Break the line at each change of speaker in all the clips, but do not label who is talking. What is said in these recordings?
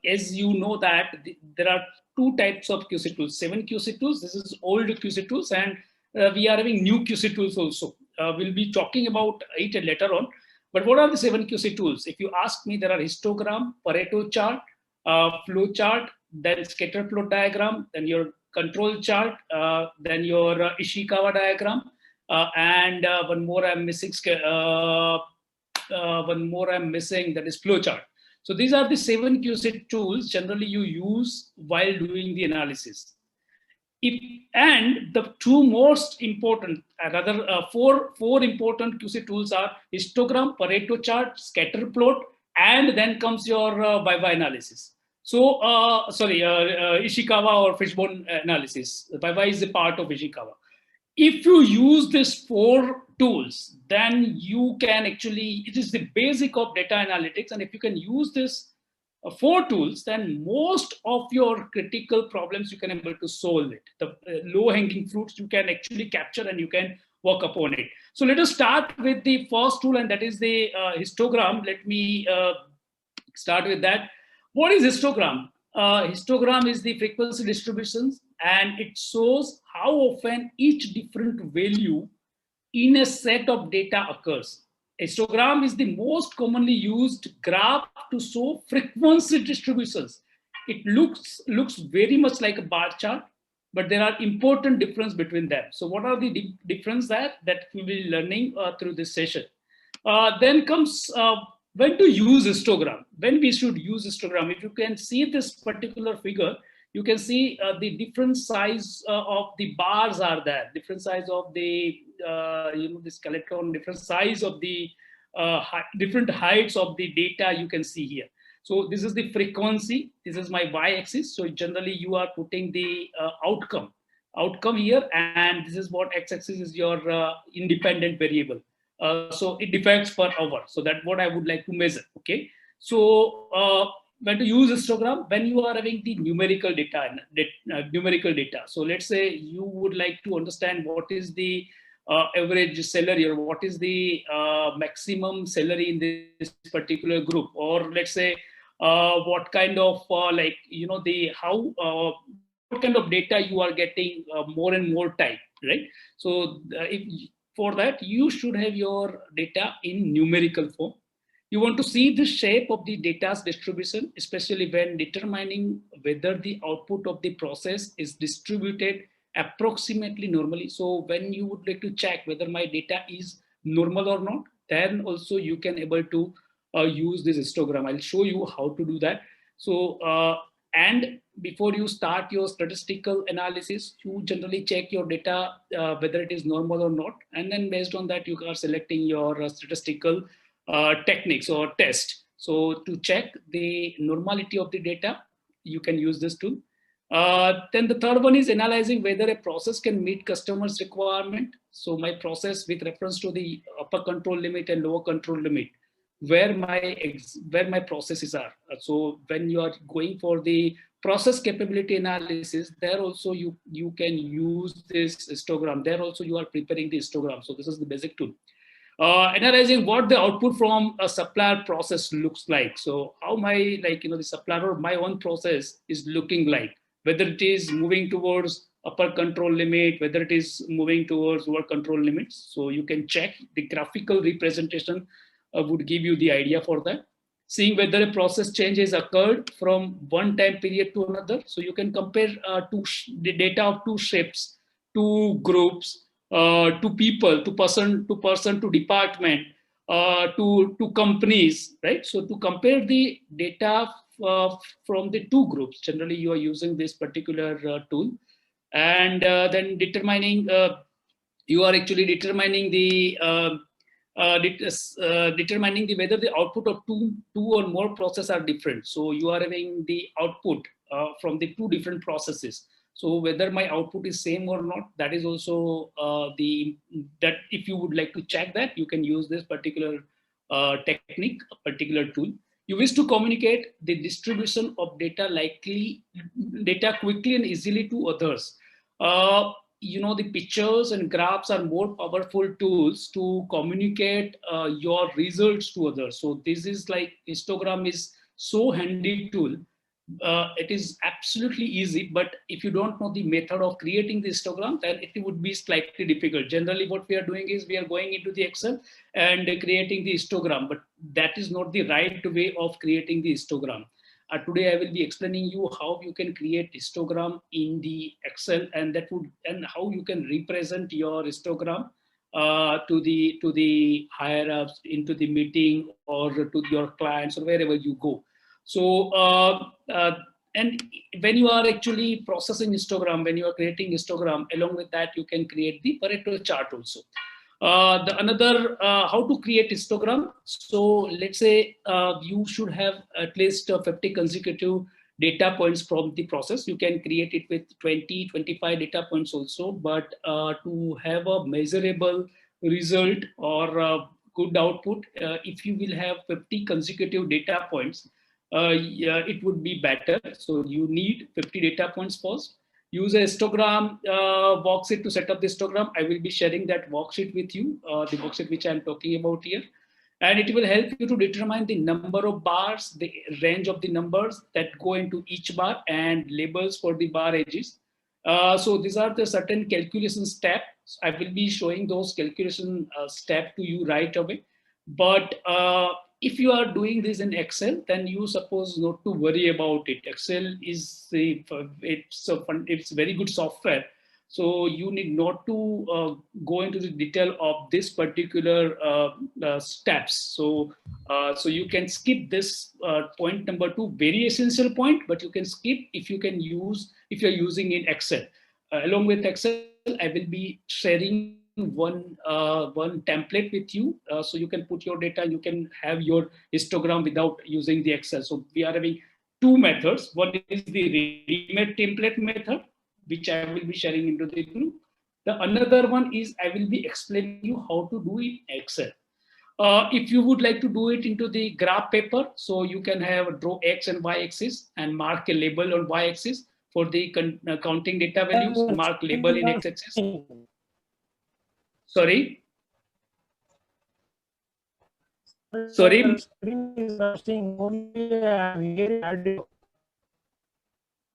as you know that there are two types of QC tools, 7 QC tools. This is old QC tools, and we are having new QC tools also. We'll be talking about it later on. But what are the 7 QC tools? If you ask me, there are histogram, Pareto chart, flow chart, then scatter plot diagram, then your control chart, then your Ishikawa diagram, and one more I'm missing. That is flow chart. So these are the 7 QC tools generally you use while doing the analysis. And the two most important, four important QC tools are histogram, Pareto chart, scatter plot, and then comes your Viva analysis. So, Ishikawa or fishbone analysis. Viva is a part of Ishikawa. If you use these 4 tools, then you can actually, it is the basic of data analytics. And if you can use this 4 tools, then most of your critical problems you can able to solve it. The low hanging fruits you can actually capture and you can work upon it. So let us start with the first tool, and that is the histogram. Let me start with that. What is histogram? Histogram is the frequency distributions, and it shows how often each different value in a set of data occurs. Histogram is the most commonly used graph to show frequency distributions. It looks very much like a bar chart, but there are important differences between them. So what are the differences that we will be learning through this session? Then comes when to use histogram, when we should use histogram. If you can see this particular figure, you can see the different size of the bars are there, different size of the the skeleton, different size of the different heights of the data you can see here. So this is the frequency, this is my y-axis. So generally you are putting the outcome here, and this is what x-axis is your independent variable. So it depends per hour. So that's what I would like to measure. Okay. So when to use histogram, when you are having the numerical data. So let's say you would like to understand what is the average salary, or what is the maximum salary in this particular group, or let's say what kind of what kind of data you are getting more and more type, right? So for that, you should have your data in numerical form. You want to see the shape of the data's distribution, especially when determining whether the output of the process is distributed approximately normally. So when you would like to check whether my data is normal or not, then also you can able to use this histogram. I'll show you how to do that. So and before you start your statistical analysis, you generally check your data whether it is normal or not, and then based on that you are selecting your statistical techniques or test. So to check the normality of the data, you can use this tool. Then the third one is analyzing whether a process can meet customers' requirement. So my process with reference to the upper control limit and lower control limit, where my processes are. So when you are going for the process capability analysis, there also you can use this histogram. There also you are preparing the histogram. So this is the basic tool. Analyzing what the output from a supplier process looks like. So how my the supplier of my own process is looking like, whether it is moving towards upper control limit, whether it is moving towards lower control limits. So you can check the graphical representation would give you the idea for that. Seeing whether a process change has occurred from one time period to another. So you can compare the data of two shapes, two groups, to people, to person, to department, to companies, right? So to compare the data from the two groups, generally you are using this particular tool, and then determining, you are actually determining the whether the output of two or more processes are different. So you are having the output from the two different processes. So whether my output is same or not, that is also that if you would like to check that, you can use this particular technique, a particular tool. You wish to communicate the distribution of data quickly and easily to others. The pictures and graphs are more powerful tools to communicate your results to others. So this is like histogram is so handy tool it is absolutely easy, but if you don't know the method of creating the histogram, then it would be slightly difficult. Generally, what we are doing is we are going into the Excel and creating the histogram, but that is not the right way of creating the histogram. Today, I will be explaining you how you can create histogram in the Excel, and how you can represent your histogram to the higher ups, into the meeting, or to your clients, or wherever you go. So, and when you are actually processing histogram, when you are creating histogram, along with that, you can create the Pareto chart also. The another how to create histogram. So let's say you should have at least 50 consecutive data points from the process. You can create it with 20, 25 data points also, but to have a measurable result or good output, if you will have 50 consecutive data points, yeah, it would be better. So you need 50 data points first. Use a histogram worksheet to set up the histogram. I will be sharing that worksheet with you, the worksheet which I'm talking about here. And it will help you to determine the number of bars, the range of the numbers that go into each bar, and labels for the bar edges. So these are the certain calculation steps. I will be showing those calculation steps to you right away. But if you are doing this in Excel, then you suppose not to worry about it. Excel is it's very good software. So you need not to go into the detail of this particular steps. So you can skip this point number 2, very essential point, but you can skip if you can use, if you're using in Excel. Along with Excel, I will be sharing one template with you, so you can put your data, you can have your histogram without using the Excel. So we are having two methods. One is the ready-made template method, which I will be sharing into the group. The another one is I will be explaining you how to do it in Excel. If you would like to do it into the graph paper, so you can have draw X and Y axis and mark a label on Y axis for the counting data values, mark label in X axis. Sorry. Sorry.
Screen is not seeing, only I'm hearing audio.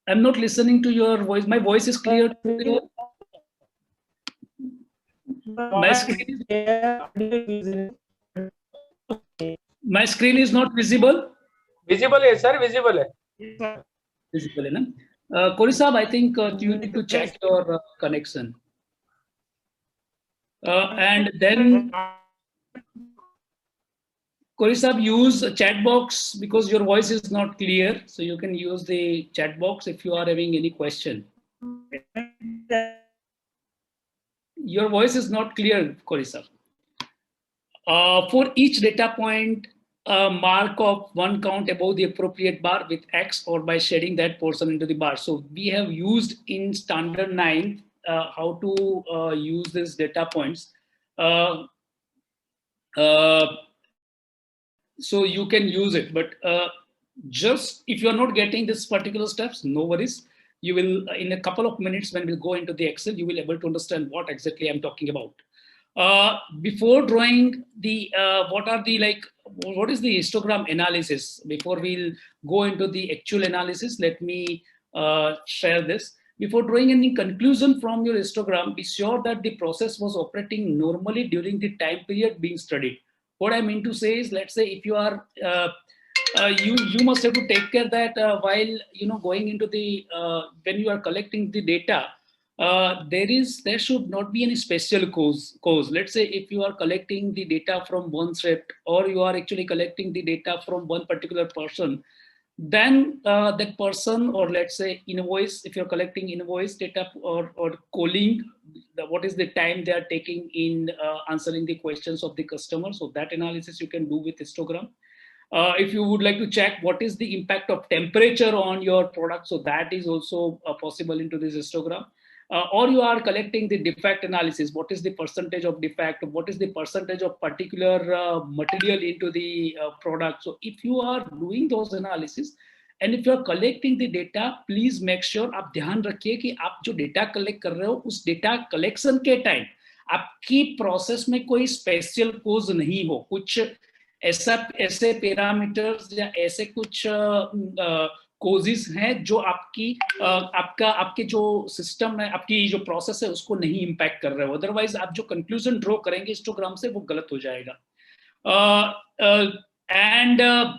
I'm not listening to your voice. My voice is clear to you. My screen my screen is not visible.
Visible है sir, visible है.
Visible है ना? Kori Saab, I think you need to check your connection. And then Kori Saab, use chat box because your voice is not clear. So you can use the chat box if you are having any question. Your voice is not clear, Kori Saab. For each data point, mark of one count above the appropriate bar with X or by shading that portion into the bar. So we have used in standard 9 how to use these data points. So you can use it, but just if you're not getting this particular steps, no worries. You will, in a couple of minutes when we'll go into the Excel, you will be able to understand what exactly I'm talking about. Before drawing the, what is the histogram analysis? Before we'll go into the actual analysis, let me share this. Before drawing any conclusion from your histogram, be sure that the process was operating normally during the time period being studied. What I mean to say is, let's say if you are, you must have to take care that while going into the when you are collecting the data, there should not be any special cause. Let's say if you are collecting the data from one script, or you are actually collecting the data from one particular person, then that person, or let's say invoice, if you're collecting invoice data or calling, what is the time they are taking in answering the questions of the customer. So that analysis you can do with histogram. If you would like to check what is the impact of temperature on your product, so that is also possible into this histogram. Or you are collecting the defect analysis, what is the percentage of defect, what is the percentage of particular material into the product. So if you are doing those analysis and if you are collecting the data, please make sure आप ध्यान रखिए कि आप जो data collect कर रहे हो, उस data collection के time आपकी process में कोई special cause नहीं हो, कुछ ऐसे पैरामीटर्स या ऐसे कुछ कोजेस हैं जो आपके जो सिस्टम है, आपकी जो प्रोसेस है उसको नहीं इम्पैक्ट कर रहे हो। अदरवाइज आप जो कंक्लूजन ड्रॉ करेंगे हिस्टोग्राम से वो गलत हो जाएगा। And the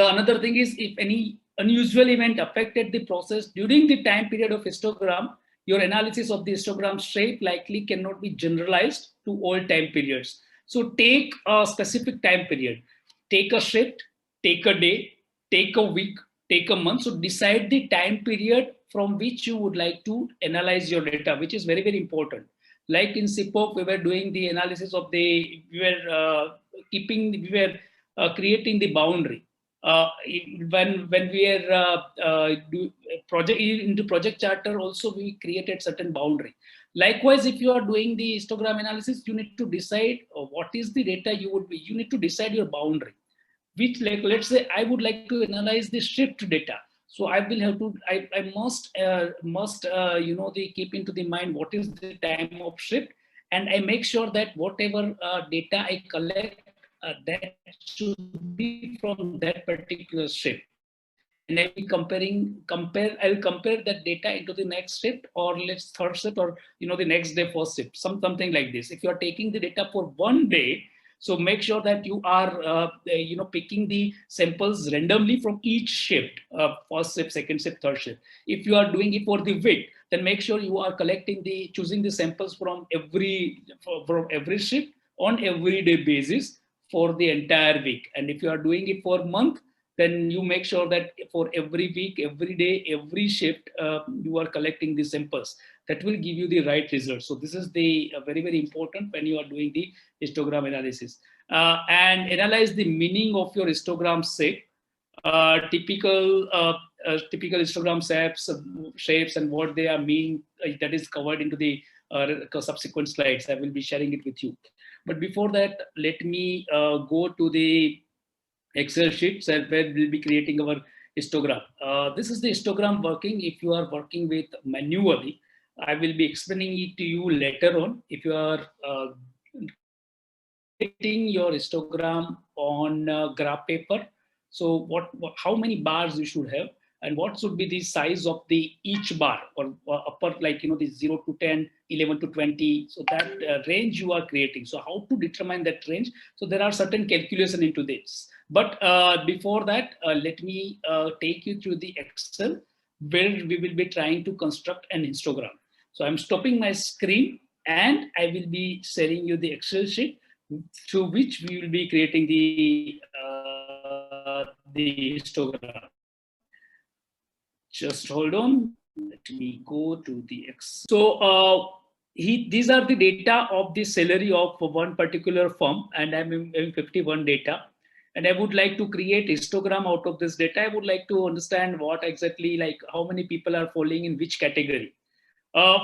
another thing is, if any unusual event affected the process during the time period of histogram, your analysis of the histogram shape likely cannot be generalized to all time periods. So take a specific time period, take a shift, take a day, take a week, take a month. So decide the time period from which you would like to analyze your data, which is very, very important. Like in SIPOC, we were doing the analysis of we were creating the boundary. When we are do project into project charter, also we created certain boundary. Likewise, if you are doing the histogram analysis, you need to decide what is the data you need to decide your boundary. Which, like, let's say I would like to analyze the shift data. So I will have to, I must keep into the mind what is the time of shift, and I make sure that whatever data I collect, that should be from that particular shift. And I'll compare that data into the next shift, or let's third shift, or the next day first shift, something like this. If you are taking the data for one day, so make sure that you are picking the samples randomly from each shift, first shift, second shift, third shift. If you are doing it for the week, then make sure you are choosing the samples from every shift on everyday basis for the entire week. And if you are doing it for a month, then you make sure that for every week, every day, every shift, you are collecting the samples. That will give you the right result. So this is the very, very important when you are doing the histogram analysis. And analyze the meaning of your histogram shape. Typical histogram shapes and what they are mean, that is covered into the subsequent slides. I will be sharing it with you. But before that, let me go to the Excel sheets where we'll be creating our histogram. This is the histogram working. If you are working with manually, I will be explaining it to you later on. If you are creating your histogram on graph paper, so how many bars you should have, and what should be the size of the each bar, or upper, like the 0 to 10, 11 to 20. So that range you are creating. So how to determine that range? So there are certain calculation into this. But before that, let me take you through the Excel where we will be trying to construct an histogram. So I'm stopping my screen and I will be sharing you the Excel sheet through which we will be creating the histogram. Just hold on. Let me go to the Excel. So these are the data of the salary of one particular firm, and I'm having 51 data. And I would like to create histogram out of this data. I would like to understand what exactly, like how many people are falling in which category.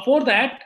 For that,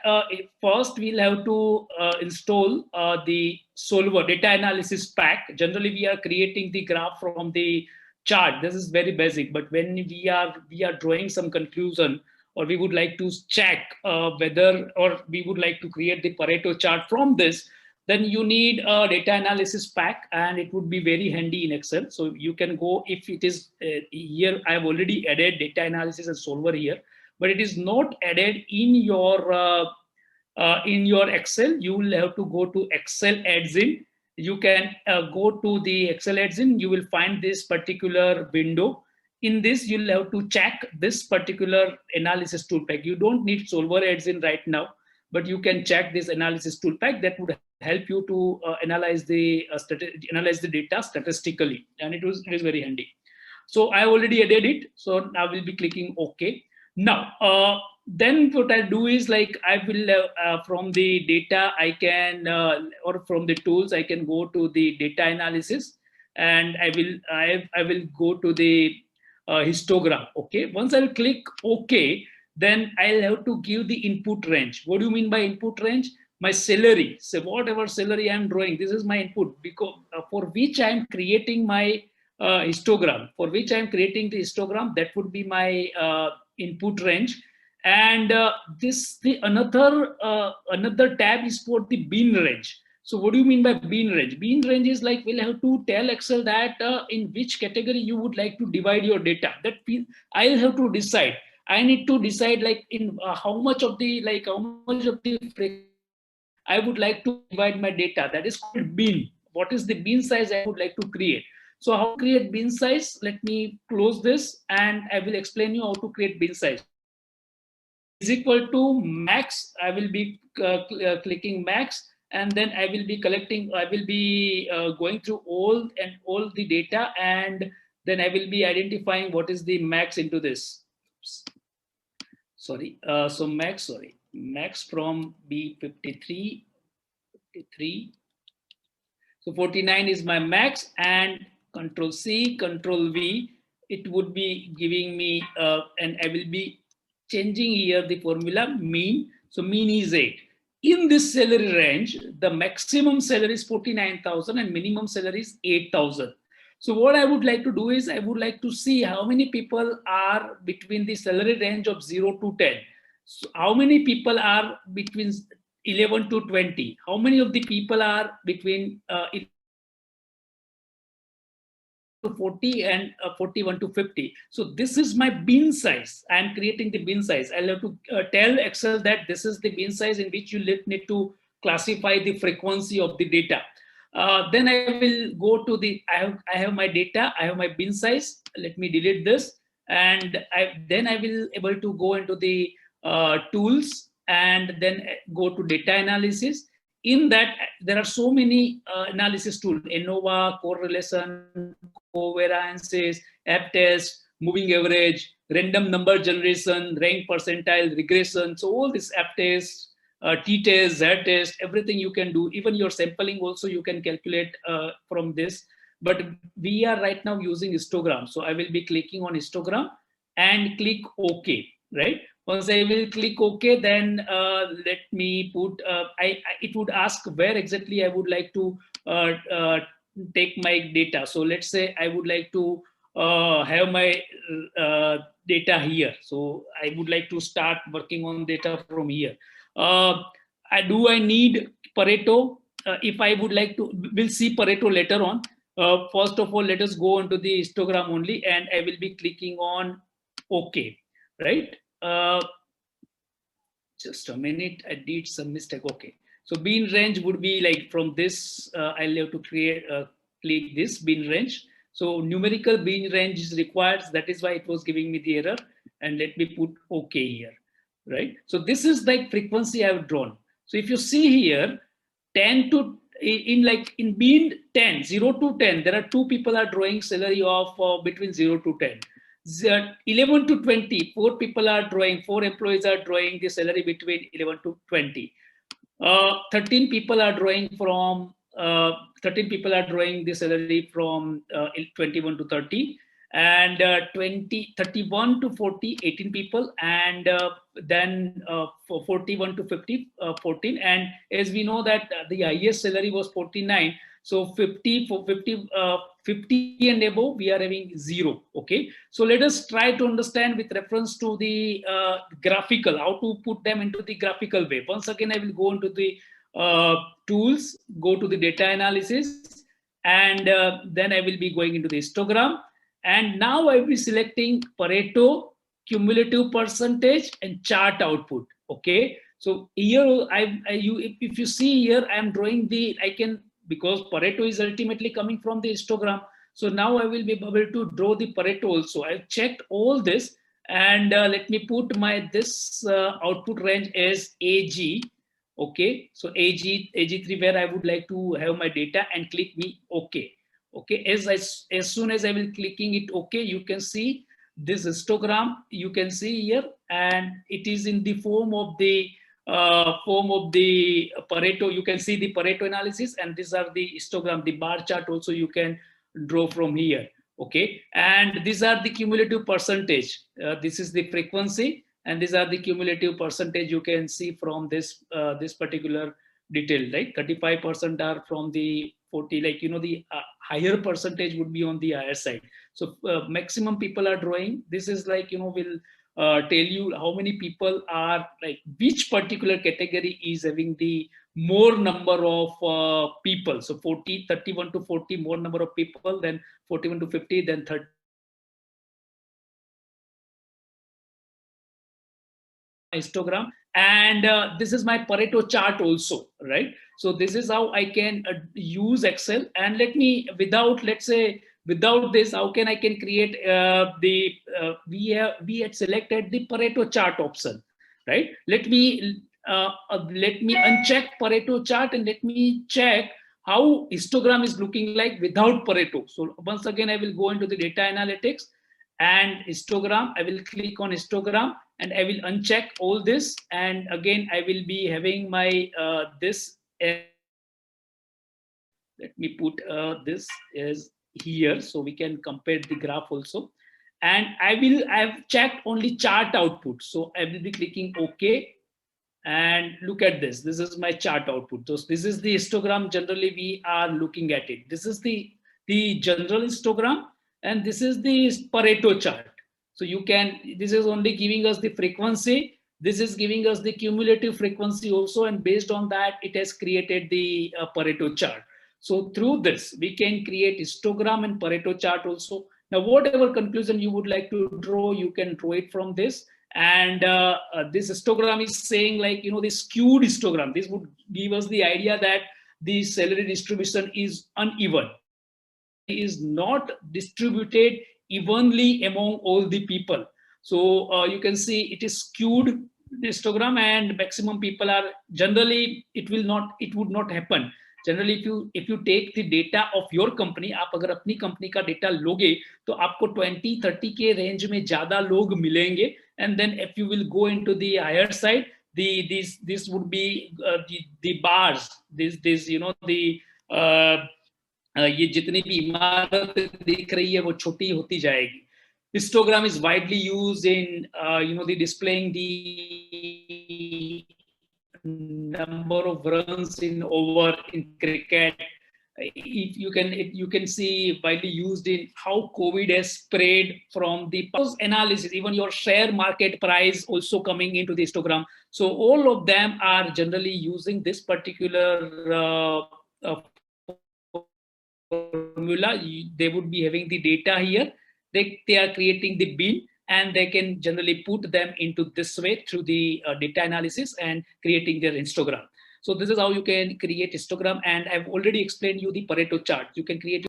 first we'll have to install the Solver data analysis pack. Generally, we are creating the graph from the chart. This is very basic, but when we are drawing some conclusion, or we would like to check whether, or we would like to create the Pareto chart from this, then you need a data analysis pack, and it would be very handy in Excel. So you can go, if it is here, I have already added data analysis and solver here, but it is not added in your Excel. You will have to go to Excel adds-in. You can go to the Excel adds-in. You will find this particular window. In this, you'll have to check this particular analysis tool pack. You don't need solver adds-in right now, but you can check this analysis tool pack. That would help you to analyze the data statistically, and it is very handy. So I already added it. So I will be clicking OK. Now, then what I'll do is, like, I will from the data I can or from the tools I can go to the data analysis, and I will go to the histogram. Okay. Once I'll click OK, then I'll have to give the input range. What do you mean by input range? My salary. So whatever salary I'm drawing, this is my input, because for which I'm creating my histogram. For which I'm creating the histogram, that would be my input range. And another tab is for the bin range. So what do you mean by bean range? Bean range is like we'll have to tell Excel that in which category you would like to divide your data. That I'll have to decide. I need to decide like in how much of the I would like to divide my data. That is called bean. What is the bean size I would like to create? So how to create bean size? Let me close this and I will explain you how to create bean size. Is equal to max. I will be clicking max, and then I will be going through all the data, and then I will be identifying what is the max into this. Oops. Sorry. So max from B53. So 49 is my max, and Control C, Control V. It would be giving me, and I will be changing here the formula mean. So mean is 8. In this salary range, the maximum salary is 49,000 and minimum salary is 8,000. So what I would like to do is I would like to see how many people are between the salary range of 0 to 10. So how many people are between 11 to 20? How many of the people are between to 40 and 41 to 50? So this is my bin size. I am creating the bin size. I'll have to tell Excel that this is the bin size in which you need to classify the frequency of the data. Then I will go to the, I have my data, I have my bin size. Let me delete this. And then I will able to go into the tools and then go to data analysis. In that, there are so many analysis tools: ANOVA, correlation, covariances, app test, moving average, random number generation, rank percentile, regression. So all these app tests, t-test, z-test, everything you can do. Even your sampling also you can calculate from this. But we are right now using histogram. So I will be clicking on histogram and click OK, right? Once I will click OK, then let me put, it would ask where exactly I would like to take my data. So let's say I would like to have my data here. So I would like to start working on data from here. Do I need Pareto? If I would like to, we'll see Pareto later on. First of all, let us go into the histogram only, and I will be clicking on OK, right? Just a minute, I did some mistake. Okay, so bin range would be like from this, I'll have to click this bin range. So numerical bin range is required. That is why it was giving me the error. And let me put OK here, right? So this is like frequency I've drawn. So if you see here, 10 to, in bin 10, 0 to 10, there are two people are drawing salary of between 0 to 10. 11 to 20, four people are drawing, four employees are drawing the salary between 11 to 20. 13 people are drawing from 13 people are drawing the salary from 21 to 30, and 31 to 40, 18 people, and then 41 to 50, 14. And as we know that the highest salary was 49, so 50 and above, we are having 0. Okay, so let us try to understand with reference to the graphical, how to put them into the graphical way. Once again, I will go into the tools, go to the data analysis, and then I will be going into the histogram. And now I will be selecting Pareto, cumulative percentage, and chart output. Okay, so here if you see here, I am drawing the, because Pareto is ultimately coming from the histogram. So now I will be able to draw the Pareto also. I've checked all this, and let me put my this output range as AG. Okay, so AG3, where I would like to have my data, and click me OK. Okay, as soon as I will clicking it OK, you can see this histogram, you can see here, and it is in the form of the Pareto. You can see the Pareto analysis, and these are the histogram, the bar chart also you can draw from here. Okay, and these are the cumulative percentage. This is the frequency, and these are the cumulative percentage you can see from this this particular detail, right? 35% are from the 40, like, the higher percentage would be on the higher side. So maximum people are drawing. This is like, will tell you how many people are like which particular category is having the more number of people. So 31 to 40 more number of people, then 41 to 50, then 30. Histogram, and this is my Pareto chart also, right? So this is how I can use Excel. And let me, without, let's say, without this, how can I can create we had selected the Pareto chart option, right? Let me uncheck Pareto chart and let me check how histogram is looking like without Pareto. So once again, I will go into the data analytics and histogram. I will click on histogram and I will uncheck all this. And again, I will be having my this. Let me put this is here so we can compare the graph also. And I have checked only chart output. So I will be clicking OK. And look at this. This is my chart output. So this is the histogram. Generally, we are looking at it. This is the general histogram, and this is the Pareto chart. So you can, this is only giving us the frequency. This is giving us the cumulative frequency also. And based on that, it has created the Pareto chart. So through this, we can create histogram and Pareto chart also. Now, whatever conclusion you would like to draw, you can draw it from this. And this histogram is saying, like, you know, the skewed histogram. This would give us the idea that the salary distribution is uneven, is not distributed evenly among all the people. So you can see it is skewed histogram, and maximum people are generally, it would not happen. Generally, if you take the data of your company, आप अगर अपनी company का data लोगे तो आपको 20-30 के range में ज्यादा लोग मिलेंगे. And then if you will go into the higher side, this would be the bars, this you know the ये जितनी भी इमारत दिख रही है वो छोटी होती जाएगी. Histogram is widely used in you know, the displaying the number of runs in cricket. If you can see widely used in how COVID has spread from the analysis, even your share market price also coming into the histogram. So all of them are generally using this particular formula. They would be having the data here. They are creating the bin, and they can generally put them into this way through the data analysis and creating their histogram. So this is how you can create histogram. And I've already explained you the Pareto chart. You can create your